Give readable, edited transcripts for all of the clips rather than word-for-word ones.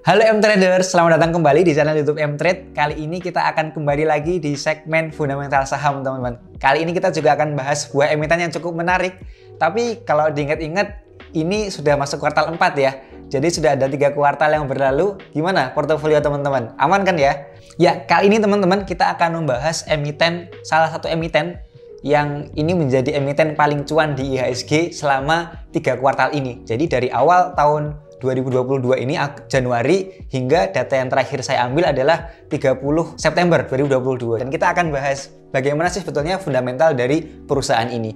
Halo M-Traders, selamat datang kembali di channel YouTube M-Trade. Kali ini kita akan kembali lagi di segmen fundamental saham, teman-teman. Kali ini kita juga akan bahas sebuah emiten yang cukup menarik. Tapi kalau diingat-ingat, ini sudah masuk kuartal 4 ya. Jadi sudah ada 3 kuartal yang berlalu. Gimana portofolio teman-teman? Aman kan ya? Ya, kali ini teman-teman kita akan membahas emiten, salah satu emiten yang ini menjadi emiten paling cuan di IHSG selama 3 kuartal ini. Jadi dari awal tahun 2022 ini Januari hingga data yang terakhir saya ambil adalah 30 September 2022. Dan kita akan bahas bagaimana sih sebetulnya fundamental dari perusahaan ini.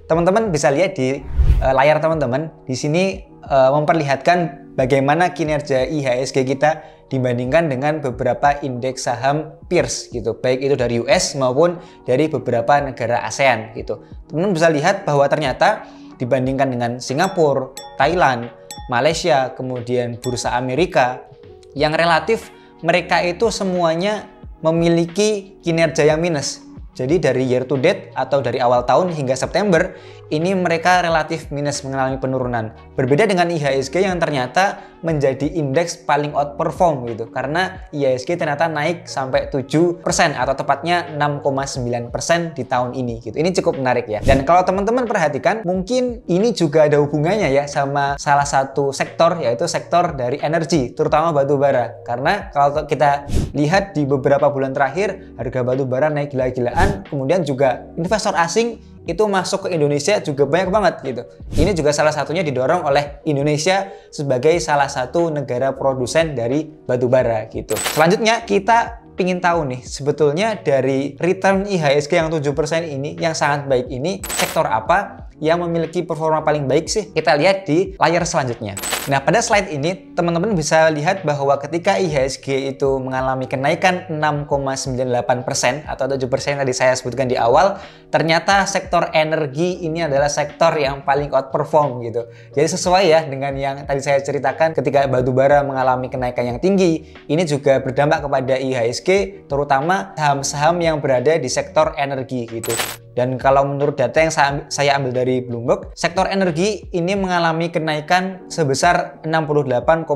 Teman-teman bisa lihat di layar teman-teman, di sini memperlihatkan bagaimana kinerja IHSG kita dibandingkan dengan beberapa indeks saham peers gitu, baik itu dari US maupun dari beberapa negara ASEAN gitu. Teman-teman bisa lihat bahwa ternyata dibandingkan dengan Singapura, Thailand, Malaysia, kemudian bursa Amerika, yang relatif mereka itu semuanya memiliki kinerja yang minus. Jadi dari year to date atau dari awal tahun hingga September, ini mereka relatif minus, mengalami penurunan. Berbeda dengan IHSG yang ternyata menjadi indeks paling outperform gitu. Karena IHSG ternyata naik sampai 7% atau tepatnya 6,9% di tahun ini gitu. Ini cukup menarik ya. Dan kalau teman-teman perhatikan, mungkin ini juga ada hubungannya ya sama salah satu sektor, yaitu sektor dari energi, terutama batu bara. Karena kalau kita lihat di beberapa bulan terakhir, harga batu bara naik gila-gilaan. Kemudian juga investor asing itu masuk ke Indonesia juga banyak banget gitu. Ini juga salah satunya didorong oleh Indonesia sebagai salah satu negara produsen dari batu bara gitu. Selanjutnya kita ingin tahu nih, sebetulnya dari return IHSG yang 7% ini, yang sangat baik ini, sektor apa yang memiliki performa paling baik sih? Kita lihat di layar selanjutnya. Nah, pada slide ini teman-teman bisa lihat bahwa ketika IHSG itu mengalami kenaikan 6,98% atau 7% tadi saya sebutkan di awal, ternyata sektor energi ini adalah sektor yang paling outperform gitu. Jadi sesuai ya dengan yang tadi saya ceritakan, ketika batu bara mengalami kenaikan yang tinggi, ini juga berdampak kepada IHSG, terutama saham-saham yang berada di sektor energi gitu. Dan kalau menurut data yang saya ambil dari Bloomberg, sektor energi ini mengalami kenaikan sebesar 68,5%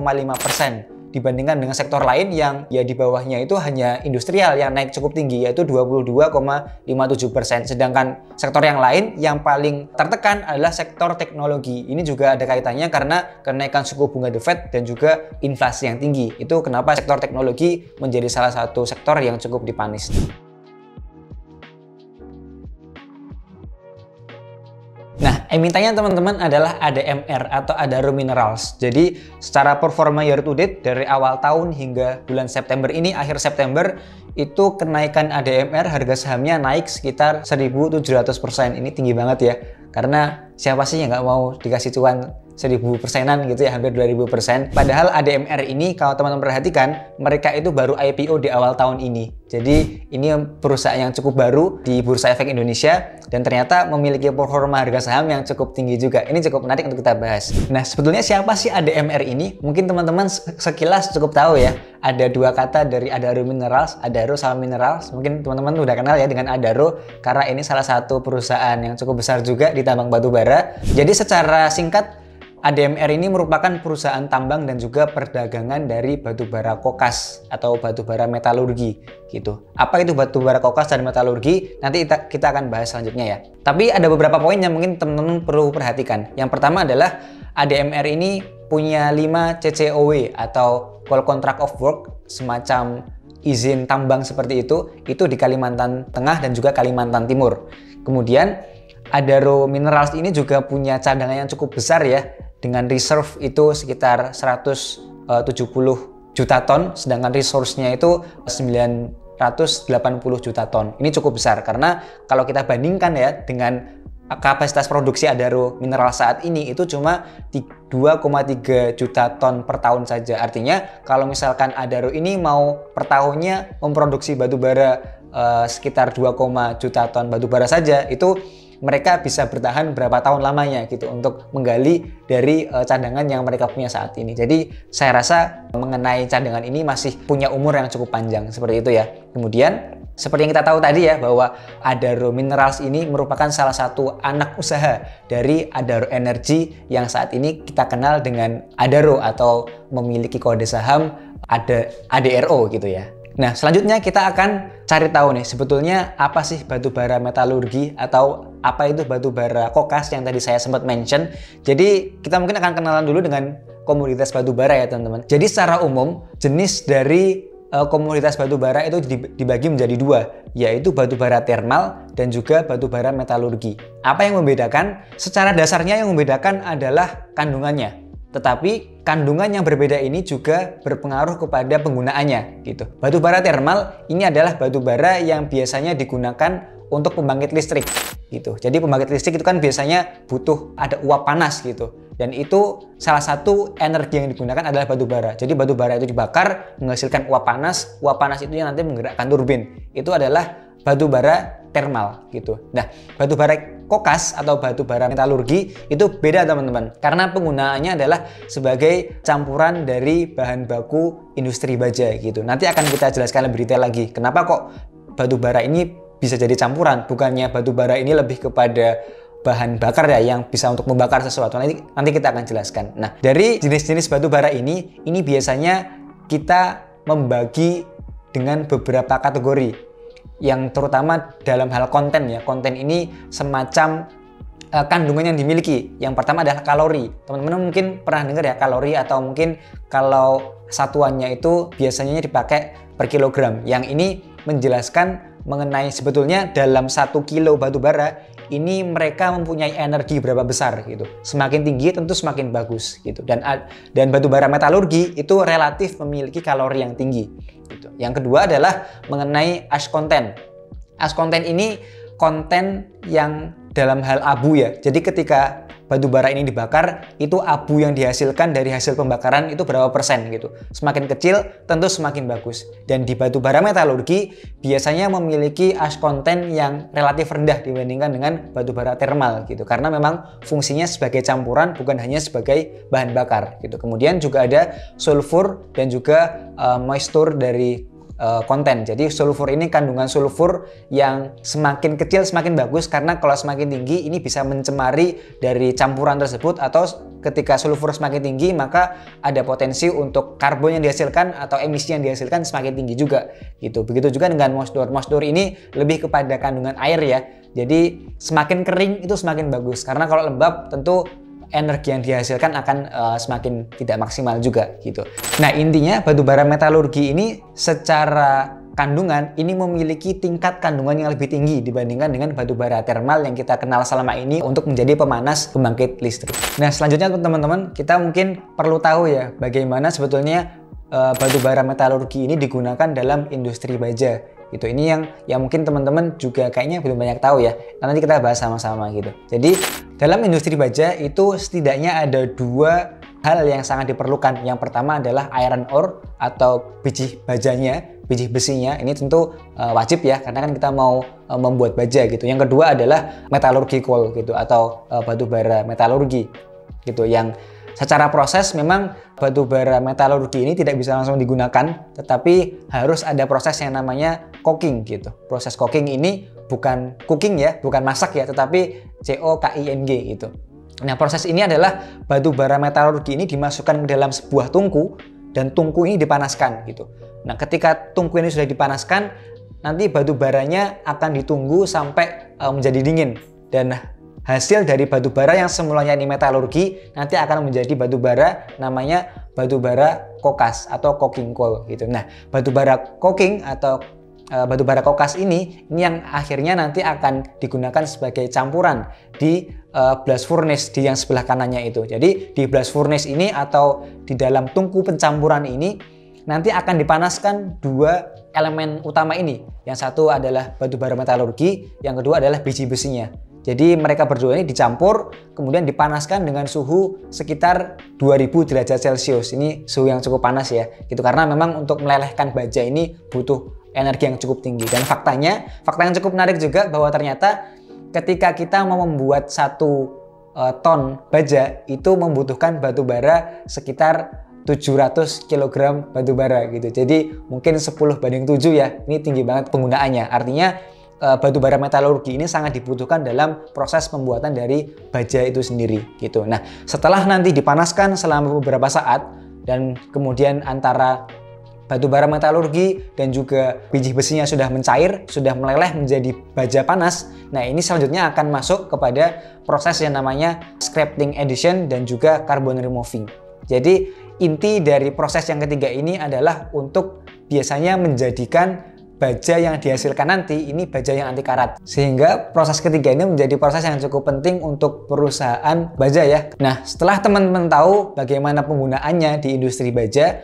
dibandingkan dengan sektor lain yang ya di bawahnya itu hanya industrial yang naik cukup tinggi, yaitu 22,57%. Sedangkan sektor yang lain yang paling tertekan adalah sektor teknologi. Ini juga ada kaitannya karena kenaikan suku bunga The Fed dan juga inflasi yang tinggi. Itu kenapa sektor teknologi menjadi salah satu sektor yang cukup dipanis. Nah, emitennya teman-teman adalah ADMR atau Adaro Minerals. Jadi, secara performa year to date dari awal tahun hingga bulan September ini, akhir September, itu kenaikan ADMR harga sahamnya naik sekitar 1.700%. Ini tinggi banget ya. Karena siapa sih yang nggak mau dikasih cuan 1.000%-an gitu ya, hampir 2.000%. Padahal ADMR ini kalau teman-teman perhatikan, mereka itu baru IPO di awal tahun ini. Jadi ini perusahaan yang cukup baru di Bursa Efek Indonesia dan ternyata memiliki performa harga saham yang cukup tinggi juga. Ini cukup menarik untuk kita bahas. Nah, sebetulnya siapa sih ADMR ini? Mungkin teman-teman sekilas cukup tahu ya. Ada 2 kata dari Adaro Minerals, Adaro sama Minerals. Mungkin teman-teman udah kenal ya dengan Adaro karena ini salah satu perusahaan yang cukup besar juga di tambang batu bara. Jadi secara singkat, ADMR ini merupakan perusahaan tambang dan juga perdagangan dari batu bara kokas atau batu bara metalurgi gitu. Apa itu batu bara kokas dan metalurgi? Nanti kita akan bahas selanjutnya ya. Tapi ada beberapa poin yang mungkin teman-teman perlu perhatikan. Yang pertama adalah ADMR ini punya 5 CCOW atau Call Contract of Work, semacam izin tambang seperti itu di Kalimantan Tengah dan juga Kalimantan Timur. Kemudian Adaro Minerals ini juga punya cadangan yang cukup besar ya, dengan reserve itu sekitar 170 juta ton, sedangkan resource-nya itu 980 juta ton. Ini cukup besar karena kalau kita bandingkan ya dengan kapasitas produksi Adaro Minerals saat ini itu cuma 2,3 juta ton per tahun saja. Artinya kalau misalkan Adaro ini mau per tahunnya memproduksi batu bara sekitar 2, juta ton batu bara saja, itu mereka bisa bertahan berapa tahun lamanya gitu untuk menggali dari cadangan yang mereka punya saat ini. Jadi saya rasa mengenai cadangan ini masih punya umur yang cukup panjang seperti itu ya. Kemudian Seperti yang kita tahu tadi ya, bahwa Adaro Minerals ini merupakan salah satu anak usaha dari Adaro Energy yang saat ini kita kenal dengan Adaro atau memiliki kode saham ADRO gitu ya. Nah, selanjutnya kita akan cari tahu nih sebetulnya apa sih batubara metalurgi atau apa itu batubara kokas yang tadi saya sempat mention. Jadi kita mungkin akan kenalan dulu dengan komoditas batubara ya teman-teman. Jadi secara umum jenis dari komoditas batubara itu dibagi menjadi dua, yaitu batubara thermal dan juga batubara metalurgi. Apa yang membedakan? Secara dasarnya yang membedakan adalah kandungannya. Tetapi kandungan yang berbeda ini juga berpengaruh kepada penggunaannya gitu. Batubara thermal ini adalah batubara yang biasanya digunakan untuk pembangkit listrik gitu. Jadi pembangkit listrik itu kan biasanya butuh ada uap panas gitu. Dan itu salah satu energi yang digunakan adalah batubara. Jadi batubara itu dibakar menghasilkan uap panas. Uap panas itu yang nanti menggerakkan turbin. Itu adalah batubara thermal gitu. Nah, batubara kokas atau batubara metalurgi itu beda teman-teman. Karena penggunaannya adalah sebagai campuran dari bahan baku industri baja gitu. Nanti akan kita jelaskan lebih detail lagi. Kenapa kok batubara ini bisa jadi campuran? Bukannya batubara ini lebih kepada bahan bakar ya yang bisa untuk membakar sesuatu. Nanti kita akan jelaskan. Nah, dari jenis-jenis batubara ini biasanya kita membagi dengan beberapa kategori yang terutama dalam hal konten ya. Konten ini semacam kandungan yang dimiliki. Yang pertama adalah kalori. Teman-teman mungkin pernah dengar ya kalori, atau mungkin kalau satuannya itu biasanya dipakai per kilogram. Yang ini menjelaskan mengenai sebetulnya dalam 1 kilo batubara ini mereka mempunyai energi berapa besar gitu. Semakin tinggi tentu semakin bagus gitu. Dan batubara metalurgi itu relatif memiliki kalori yang tinggi gitu. Yang kedua adalah mengenai ash content. Ash content ini konten yang dalam hal abu ya. Jadi ketika batubara ini dibakar, itu abu yang dihasilkan dari hasil pembakaran itu berapa persen gitu. Semakin kecil tentu semakin bagus. Dan di batubara metalurgi biasanya memiliki ash content yang relatif rendah dibandingkan dengan batubara thermal gitu. Karena memang fungsinya sebagai campuran, bukan hanya sebagai bahan bakar gitu. Kemudian juga ada sulfur dan juga moisture dari konten. Jadi sulfur ini kandungan sulfur yang semakin kecil semakin bagus, karena kalau semakin tinggi ini bisa mencemari dari campuran tersebut, atau ketika sulfur semakin tinggi maka ada potensi untuk karbon yang dihasilkan atau emisi yang dihasilkan semakin tinggi juga gitu. Begitu juga dengan moisture. Moisture ini lebih kepada kandungan air ya. Jadi semakin kering itu semakin bagus, karena kalau lembab tentu energi yang dihasilkan akan semakin tidak maksimal juga gitu. Nah, intinya batubara metalurgi ini secara kandungan ini memiliki tingkat kandungan yang lebih tinggi dibandingkan dengan batubara thermal yang kita kenal selama ini untuk menjadi pemanas pembangkit listrik. Nah, selanjutnya teman-teman, kita mungkin perlu tahu ya bagaimana sebetulnya batubara metalurgi ini digunakan dalam industri baja gitu. Ini yang mungkin teman-teman juga kayaknya belum banyak tahu ya. Nanti kita bahas sama-sama gitu. Jadi dalam industri baja itu setidaknya ada dua hal yang sangat diperlukan. Yang pertama adalah iron ore atau biji bajanya, biji besinya. Ini tentu wajib ya, karena kan kita mau membuat baja gitu. Yang kedua adalah metallurgy coal gitu, atau batubara metalurgi gitu, yang secara proses memang batubara metalurgi ini tidak bisa langsung digunakan, tetapi harus ada proses yang namanya coking gitu. Proses coking ini bukan cooking ya, bukan masak ya, tetapi COKING gitu. Nah, proses ini adalah batubara metalurgi ini dimasukkan ke dalam sebuah tungku, dan tungku ini dipanaskan gitu. Nah, ketika tungku ini sudah dipanaskan, nanti batubaranya akan ditunggu sampai menjadi dingin, dan hasil dari batubara yang semulanya ini metalurgi nanti akan menjadi batubara namanya batubara kokas atau coking coal gitu. Nah, batubara coking atau batubara kokas ini yang akhirnya nanti akan digunakan sebagai campuran di blast furnace di yang sebelah kanannya itu. Jadi di blast furnace ini atau di dalam tungku pencampuran ini nanti akan dipanaskan dua elemen utama ini. Yang satu adalah batubara metalurgi, yang kedua adalah biji besinya. Jadi mereka berdua ini dicampur, kemudian dipanaskan dengan suhu sekitar 2000 derajat Celcius. Ini suhu yang cukup panas ya, gitu, karena memang untuk melelehkan baja ini butuh energi yang cukup tinggi. Dan fakta yang cukup menarik juga bahwa ternyata ketika kita mau membuat 1 ton baja itu membutuhkan batu bara sekitar 700 kg batu bara gitu. Jadi mungkin 10:7 ya. Ini tinggi banget penggunaannya. Artinya batu bara metalurgi ini sangat dibutuhkan dalam proses pembuatan dari baja itu sendiri gitu. Nah, setelah nanti dipanaskan selama beberapa saat dan kemudian antara batu bara metalurgi dan juga biji besinya sudah mencair, sudah meleleh menjadi baja panas. Nah, ini selanjutnya akan masuk kepada proses yang namanya sculpting addition dan juga carbon removing. Jadi, inti dari proses yang ketiga ini adalah untuk biasanya menjadikan baja yang dihasilkan nanti ini baja yang anti karat. Sehingga proses ketiga ini menjadi proses yang cukup penting untuk perusahaan baja ya. Nah, setelah teman-teman tahu bagaimana penggunaannya di industri baja,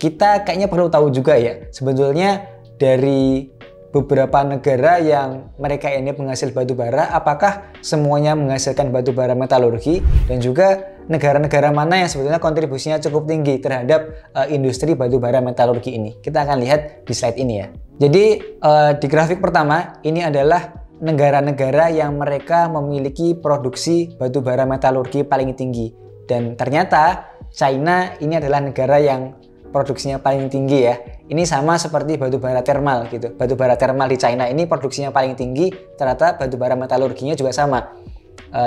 kita kayaknya perlu tahu juga ya, sebetulnya dari beberapa negara yang mereka ini penghasil batu bara, apakah semuanya menghasilkan batu bara metalurgi, dan juga negara-negara mana yang sebetulnya kontribusinya cukup tinggi terhadap industri batu bara metalurgi ini. Kita akan lihat di slide ini ya. Jadi di grafik pertama ini adalah negara-negara yang mereka memiliki produksi batu bara metalurgi paling tinggi, dan ternyata China ini adalah negara yang produksinya paling tinggi ya. Ini sama seperti batu bara termal gitu. Batu bara termal di China ini produksinya paling tinggi, ternyata batu bara metalurginya juga sama.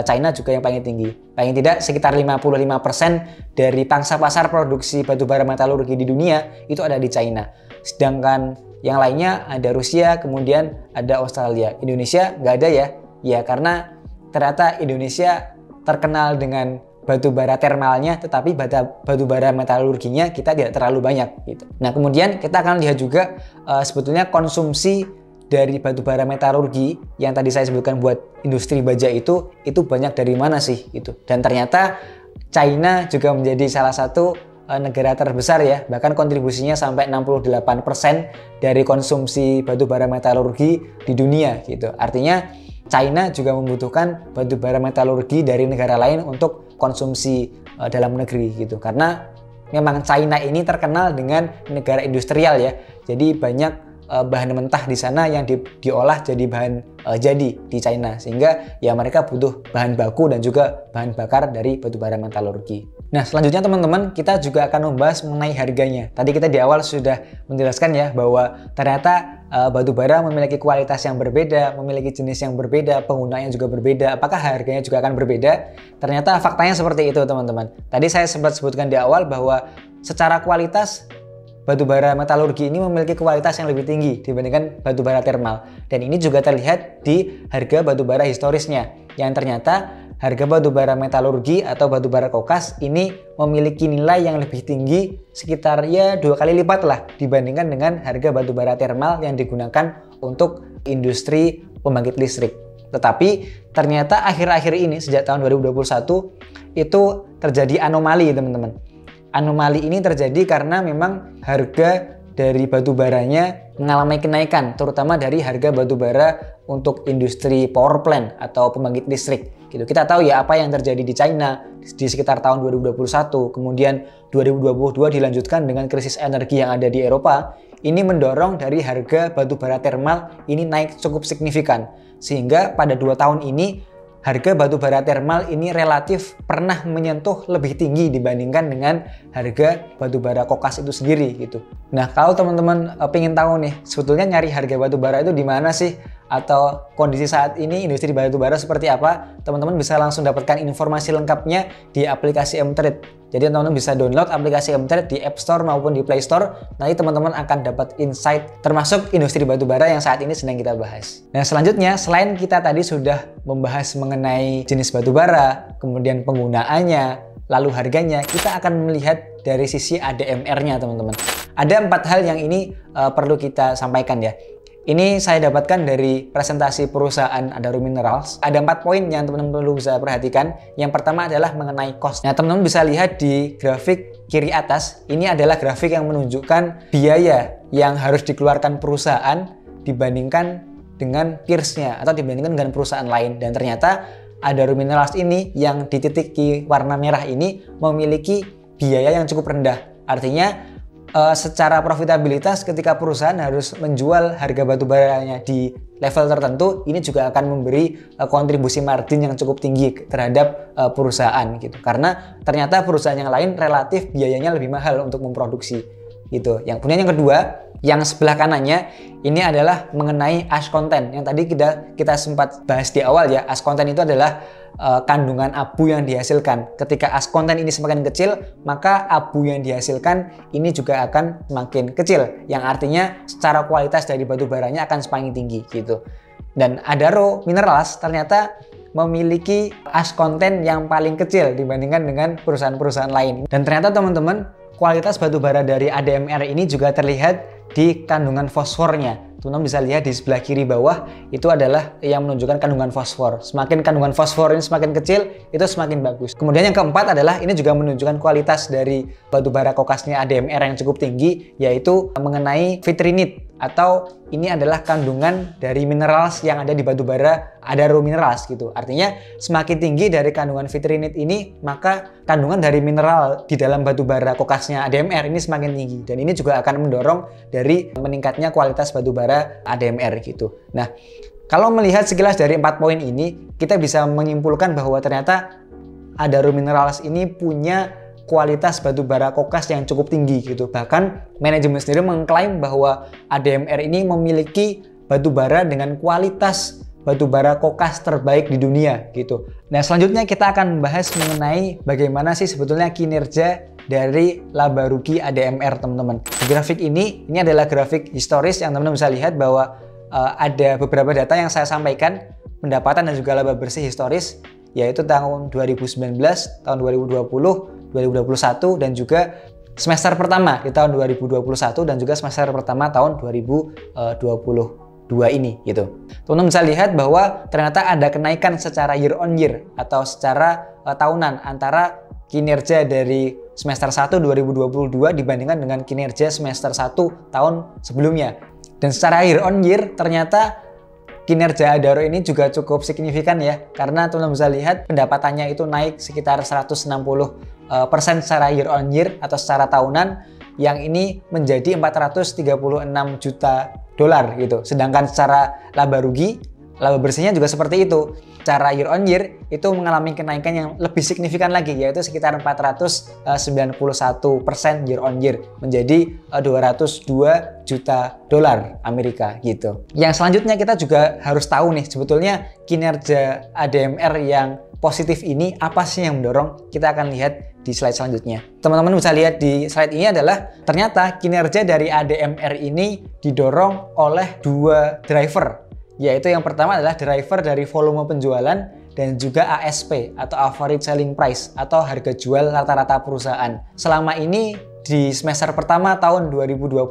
China juga yang paling tinggi. Paling tidak sekitar 55% dari pangsa pasar produksi batu bara metalurgi di dunia itu ada di China. Sedangkan yang lainnya ada Rusia, kemudian ada Australia. Indonesia nggak ada ya. Ya karena ternyata Indonesia terkenal dengan batu bara termalnya, tetapi batu bara metalurginya kita tidak terlalu banyak gitu. Nah, kemudian kita akan lihat juga sebetulnya konsumsi dari batu bara metalurgi yang tadi saya sebutkan buat industri baja itu banyak dari mana sih gitu. Dan ternyata China juga menjadi salah satu negara terbesar ya, bahkan kontribusinya sampai 68% dari konsumsi batu bara metalurgi di dunia gitu. Artinya China juga membutuhkan batu bara metalurgi dari negara lain untuk konsumsi dalam negeri gitu, karena memang China ini terkenal dengan negara industrial ya, jadi banyak bahan mentah di sana yang diolah jadi bahan jadi di China, sehingga ya mereka butuh bahan baku dan juga bahan bakar dari batu bara metalurgi. Nah, selanjutnya teman-teman, kita juga akan membahas mengenai harganya. Tadi kita di awal sudah menjelaskan ya bahwa ternyata batu bara memiliki kualitas yang berbeda, memiliki jenis yang berbeda, penggunaannya juga berbeda. Apakah harganya juga akan berbeda? Ternyata faktanya seperti itu teman-teman. Tadi saya sempat sebutkan di awal bahwa secara kualitas batu bara metalurgi ini memiliki kualitas yang lebih tinggi dibandingkan batu bara termal. Dan ini juga terlihat di harga batu bara historisnya, yang ternyata harga batu bara metalurgi atau batu bara kokas ini memiliki nilai yang lebih tinggi, sekitar ya 2 kali lipat lah dibandingkan dengan harga batu bara termal yang digunakan untuk industri pembangkit listrik. Tetapi ternyata akhir-akhir ini sejak tahun 2021 itu terjadi anomali teman-teman. Anomali ini terjadi karena memang harga dari batu baranya mengalami kenaikan, terutama dari harga batu bara untuk industri power plant atau pembangkit listrik gitu. Kita tahu ya apa yang terjadi di China di sekitar tahun 2021, kemudian 2022 dilanjutkan dengan krisis energi yang ada di Eropa. Ini mendorong dari harga batu bara termal ini naik cukup signifikan, sehingga pada 2 tahun ini harga batu bara termal ini relatif pernah menyentuh lebih tinggi dibandingkan dengan harga batu bara kokas itu sendiri gitu. Nah, kalau teman-teman pengen tahu nih sebetulnya nyari harga batu bara itu di mana sih, atau kondisi saat ini industri batu bara seperti apa, teman-teman bisa langsung dapatkan informasi lengkapnya di aplikasi M-Trade. Jadi teman-teman bisa download aplikasi M-Trade di App Store maupun di Play Store. Nanti teman-teman akan dapat insight termasuk industri batu bara yang saat ini sedang kita bahas. Nah, selanjutnya selain kita tadi sudah membahas mengenai jenis batu bara, kemudian penggunaannya, lalu harganya, kita akan melihat dari sisi ADMR-nya teman-teman. Ada 4 hal yang ini perlu kita sampaikan ya. Ini saya dapatkan dari presentasi perusahaan Adaro Minerals. Ada 4 poin yang teman-teman perlu bisa perhatikan. Yang pertama adalah mengenai cost. Nah, teman-teman bisa lihat di grafik kiri atas. Ini adalah grafik yang menunjukkan biaya yang harus dikeluarkan perusahaan dibandingkan dengan peers-nya atau dibandingkan dengan perusahaan lain. Dan ternyata Adaro Minerals ini yang dititiki warna merah ini memiliki biaya yang cukup rendah. Artinya secara profitabilitas ketika perusahaan harus menjual harga batu baranya di level tertentu, ini juga akan memberi kontribusi margin yang cukup tinggi terhadap perusahaan gitu. Karena ternyata perusahaan yang lain relatif biayanya lebih mahal untuk memproduksi gitu. Yang kemudian yang kedua, yang sebelah kanannya ini adalah mengenai ash content yang tadi kita sempat bahas di awal ya. Ash content itu adalah kandungan abu yang dihasilkan. Ketika ash content ini semakin kecil, maka abu yang dihasilkan ini juga akan semakin kecil, yang artinya secara kualitas dari batu baranya akan semakin tinggi gitu. Dan Adaro Minerals ternyata memiliki ash content yang paling kecil dibandingkan dengan perusahaan-perusahaan lain. Dan ternyata teman-teman, kualitas batu bara dari ADMR ini juga terlihat di kandungan fosfornya. Teman-teman bisa lihat di sebelah kiri bawah itu adalah yang menunjukkan kandungan fosfor. Semakin kandungan fosfor ini semakin kecil, itu semakin bagus. Kemudian yang keempat adalah ini juga menunjukkan kualitas dari batu bara kokasnya ADMR yang cukup tinggi, yaitu mengenai vitrinit, atau ini adalah kandungan dari minerals yang ada di batu bara Adaro Minerals gitu. Artinya semakin tinggi dari kandungan vitrinit ini, maka kandungan dari mineral di dalam batu bara kokasnya ADMR ini semakin tinggi, dan ini juga akan mendorong dari meningkatnya kualitas batu bara ADMR gitu. Nah, kalau melihat sekilas dari 4 poin ini, kita bisa menyimpulkan bahwa ternyata Adaro Minerals ini punya kualitas batu bara kokas yang cukup tinggi gitu. Bahkan manajemen sendiri mengklaim bahwa ADMR ini memiliki batu bara dengan kualitas batu bara kokas terbaik di dunia gitu. Nah, selanjutnya kita akan membahas mengenai bagaimana sih sebetulnya kinerja dari laba rugi ADMR, teman-teman. Di grafik ini adalah grafik historis yang teman-teman bisa lihat bahwa ada beberapa data yang saya sampaikan, pendapatan dan juga laba bersih historis, yaitu tahun 2019, tahun 2020, 2021, dan juga semester pertama di tahun 2021 dan juga semester pertama tahun 2022 ini gitu. Teman-teman bisa lihat bahwa ternyata ada kenaikan secara year on year atau secara tahunan antara kinerja dari semester 1 2022 dibandingkan dengan kinerja semester 1 tahun sebelumnya. Dan secara year on year ternyata kinerja Adaro ini juga cukup signifikan ya, karena teman-teman bisa lihat pendapatannya itu naik sekitar 160% secara year on year atau secara tahunan, yang ini menjadi 436 juta dolar gitu. Sedangkan secara laba rugi, laba bersihnya juga seperti itu. Secara year on year itu mengalami kenaikan yang lebih signifikan lagi, yaitu sekitar 491% year on year menjadi 202 juta dolar Amerika gitu. Yang selanjutnya kita juga harus tahu nih, sebetulnya kinerja ADMR yang positif ini apa sih yang mendorong? Kita akan lihat di slide selanjutnya. Teman-teman bisa lihat di slide ini adalah ternyata kinerja dari ADMR ini didorong oleh 2 driver. Yaitu yang pertama adalah driver dari volume penjualan dan juga ASP atau average selling price atau harga jual rata-rata perusahaan. Selama ini di semester pertama tahun 2022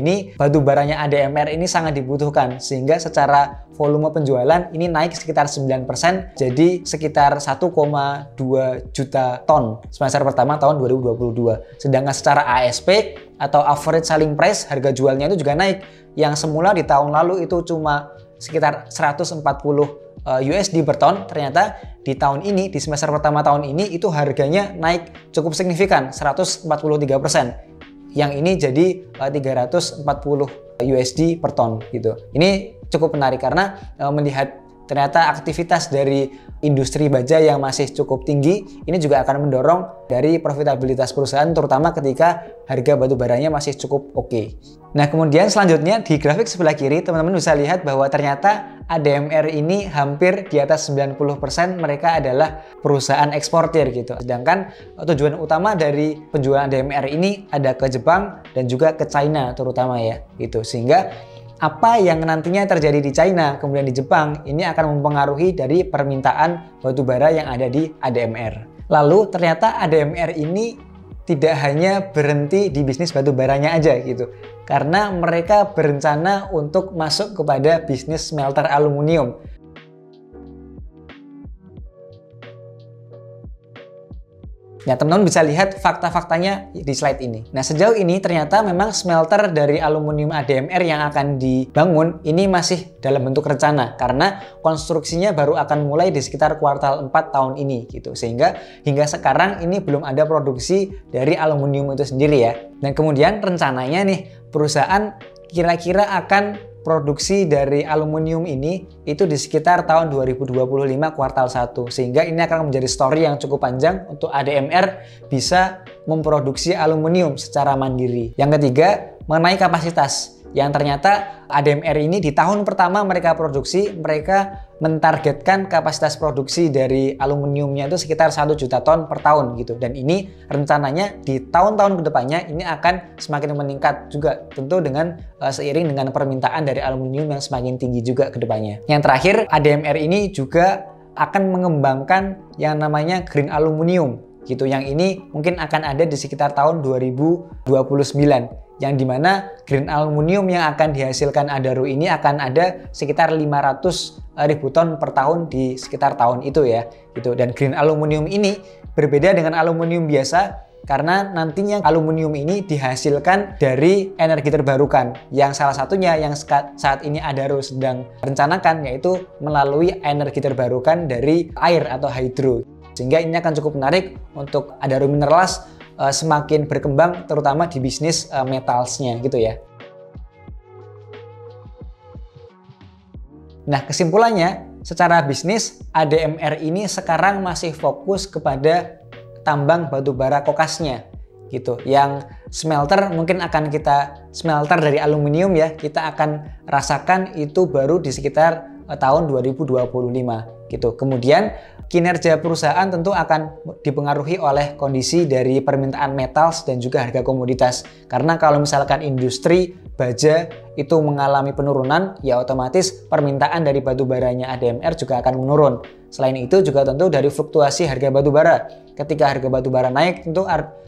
ini batu baranya ADMR ini sangat dibutuhkan, sehingga secara volume penjualan ini naik sekitar 9% jadi sekitar 1,2 juta ton semester pertama tahun 2022. Sedangkan secara ASP atau average selling price, harga jualnya itu juga naik, yang semula di tahun lalu itu cuma sekitar 140 USD per ton, ternyata di tahun ini, di semester pertama tahun ini itu harganya naik cukup signifikan, 143%. Yang ini jadi 340 USD per ton gitu. Ini cukup menarik karena melihat ternyata aktivitas dari industri baja yang masih cukup tinggi ini juga akan mendorong dari profitabilitas perusahaan, terutama ketika harga batu baranya masih cukup oke. Nah, kemudian selanjutnya di grafik sebelah kiri teman-teman bisa lihat bahwa ternyata ADMR ini hampir di atas 90% mereka adalah perusahaan eksportir gitu. Sedangkan tujuan utama dari penjualan ADMR ini ada ke Jepang dan juga ke China terutama ya gitu. Sehingga apa yang nantinya terjadi di China kemudian di Jepang ini akan mempengaruhi dari permintaan batu bara yang ada di ADMR. Lalu ternyata ADMR ini tidak hanya berhenti di bisnis batu baranya aja gitu, karena mereka berencana untuk masuk kepada bisnis smelter aluminium. Nah, teman-teman bisa lihat fakta-faktanya di slide ini. Nah, sejauh ini ternyata memang smelter dari aluminium ADMR yang akan dibangun ini masih dalam bentuk rencana karena konstruksinya baru akan mulai di sekitar kuartal 4 tahun ini gitu. Sehingga hingga sekarang ini belum ada produksi dari aluminium itu sendiri ya. Dan kemudian rencananya nih perusahaan kira-kira akan produksi dari aluminium ini itu di sekitar tahun 2025 kuartal 1. Sehingga ini akan menjadi story yang cukup panjang untuk ADMR bisa memproduksi aluminium secara mandiri. Yang ketiga, mengenai kapasitas. Yang ternyata ADMR ini di tahun pertama mereka produksi, mereka mentargetkan kapasitas produksi dari aluminiumnya itu sekitar 1 juta ton per tahun gitu. Dan ini rencananya di tahun-tahun kedepannya ini akan semakin meningkat juga, tentu dengan seiring dengan permintaan dari aluminium yang semakin tinggi juga kedepannya. Yang terakhir, ADMR ini juga akan mengembangkan yang namanya green aluminium gitu. Yang ini mungkin akan ada di sekitar tahun 2029. Yang dimana green aluminium yang akan dihasilkan Adaro ini akan ada sekitar 500.000 ton per tahun di sekitar tahun itu ya gitu. Dan green aluminium ini berbeda dengan aluminium biasa karena nantinya aluminium ini dihasilkan dari energi terbarukan yang salah satunya yang saat ini Adaro sedang rencanakan yaitu melalui energi terbarukan dari air atau hydro. Sehingga ini akan cukup menarik untuk Adaro Minerals semakin berkembang terutama di bisnis metalsnya gitu ya. Nah, kesimpulannya secara bisnis ADMR ini sekarang masih fokus kepada tambang batubara kokasnya gitu. Yang smelter mungkin akan kita smelter dari aluminium ya, kita akan rasakan itu baru di sekitar tahun 2025 gitu. Kemudian kinerja perusahaan tentu akan dipengaruhi oleh kondisi dari permintaan metals dan juga harga komoditas. Karena kalau misalkan industri baja itu mengalami penurunan, ya otomatis permintaan dari batu baranya ADMR juga akan menurun. Selain itu juga tentu dari fluktuasi harga batu bara. Ketika harga batu bara naik, tentu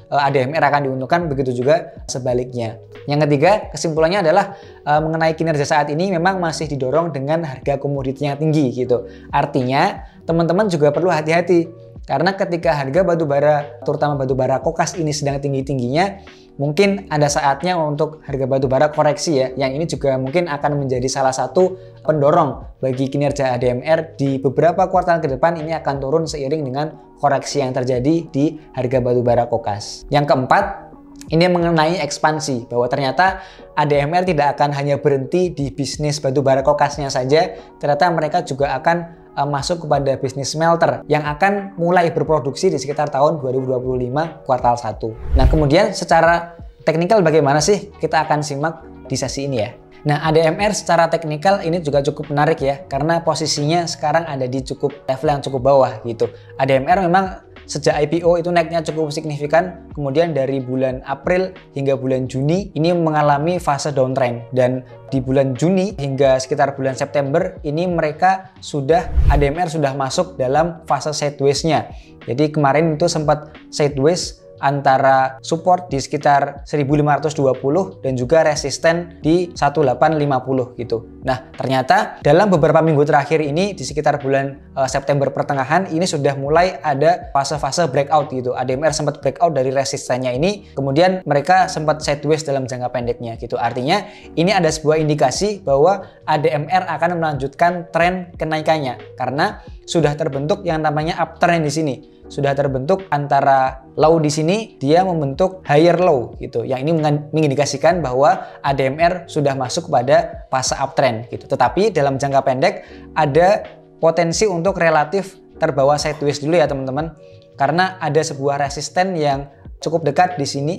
ADMR akan diuntungkan, begitu juga sebaliknya. Yang ketiga, kesimpulannya adalah mengenai kinerja saat ini memang masih didorong dengan harga komoditinya tinggi gitu. Artinya, teman-teman juga perlu hati-hati karena ketika harga batu bara, terutama batu bara kokas ini sedang tinggi-tingginya, mungkin ada saatnya untuk harga batu bara koreksi ya. Yang ini juga mungkin akan menjadi salah satu pendorong bagi kinerja ADMR di beberapa kuartal ke depan. Ini akan turun seiring dengan koreksi yang terjadi di harga batu bara kokas. Yang keempat, ini mengenai ekspansi, bahwa ternyata ADMR tidak akan hanya berhenti di bisnis batu bara kokasnya saja, ternyata mereka juga akan masuk kepada bisnis smelter yang akan mulai berproduksi di sekitar tahun 2025 kuartal 1. Nah, kemudian secara teknikal bagaimana sih? Kita akan simak di sesi ini ya. Nah, ADMR secara teknikal ini juga cukup menarik ya, karena posisinya sekarang ada di level yang cukup bawah gitu. ADMR memang sejak IPO itu naiknya cukup signifikan, kemudian dari bulan April hingga bulan Juni ini mengalami fase downtrend, dan di bulan Juni hingga sekitar bulan September ini ADMR sudah masuk dalam fase sideways-nya. Jadi kemarin itu sempat sideways antara support di sekitar 1520 dan juga resisten di 1850 gitu. Nah, ternyata dalam beberapa minggu terakhir ini di sekitar bulan September pertengahan ini sudah mulai ada fase-fase breakout gitu. ADMR sempat breakout dari resistennya ini, kemudian mereka sempat sideways dalam jangka pendeknya gitu. Artinya ini ada sebuah indikasi bahwa ADMR akan melanjutkan tren kenaikannya karena sudah terbentuk yang namanya uptrend di sini. Sudah terbentuk antara low di sini, dia membentuk higher low gitu. Yang ini mengindikasikan bahwa ADMR sudah masuk pada fase uptrend gitu. Tetapi dalam jangka pendek ada potensi untuk relatif terbawa sideways dulu ya teman-teman. Karena ada sebuah resisten yang cukup dekat di sini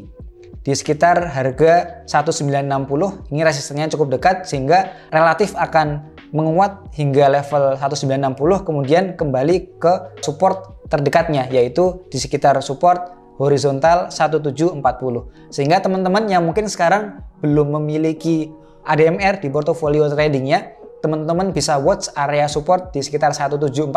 di sekitar harga 1960. Ini resistennya cukup dekat sehingga relatif akan menguat hingga level 1960, kemudian kembali ke support terdekatnya, yaitu di sekitar support horizontal 1740. Sehingga teman-teman yang mungkin sekarang belum memiliki ADMR di portofolio tradingnya, teman-teman bisa watch area support di sekitar 1740.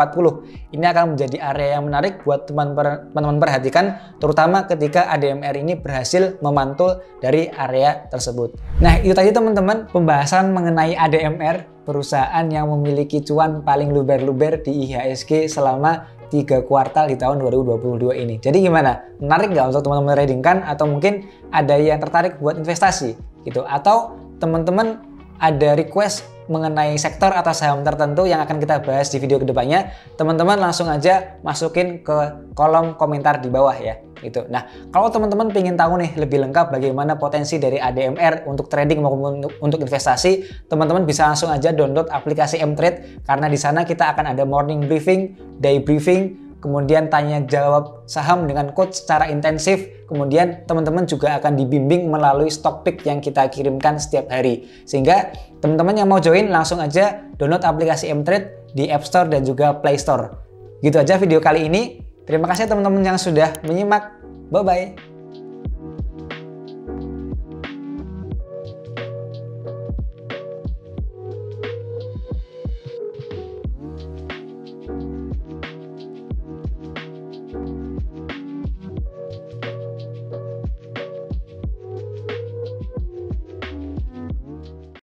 Ini akan menjadi area yang menarik buat teman-teman perhatikan, terutama ketika ADMR ini berhasil memantul dari area tersebut. Nah, itu tadi teman-teman pembahasan mengenai ADMR, perusahaan yang memiliki cuan paling luber-luber di IHSG selama 3 kuartal di tahun 2022 ini. Jadi gimana? Menarik nggak untuk teman-teman trading kan? Atau mungkin ada yang tertarik buat investasi gitu? Atau teman-teman ada request mengenai sektor atau saham tertentu yang akan kita bahas di video kedepannya, teman-teman langsung aja masukin ke kolom komentar di bawah ya. Gitu. Nah, kalau teman-teman ingin tahu nih lebih lengkap bagaimana potensi dari ADMR untuk trading maupun untuk investasi, teman-teman bisa langsung aja download aplikasi mTrade karena di sana kita akan ada morning briefing, day briefing, kemudian tanya jawab saham dengan coach secara intensif, kemudian teman-teman juga akan dibimbing melalui stock pick yang kita kirimkan setiap hari. Sehingga teman-teman yang mau join langsung aja download aplikasi mTrade di App Store dan juga Play Store. Gitu aja video kali ini. Terima kasih teman-teman yang sudah menyimak. Bye-bye.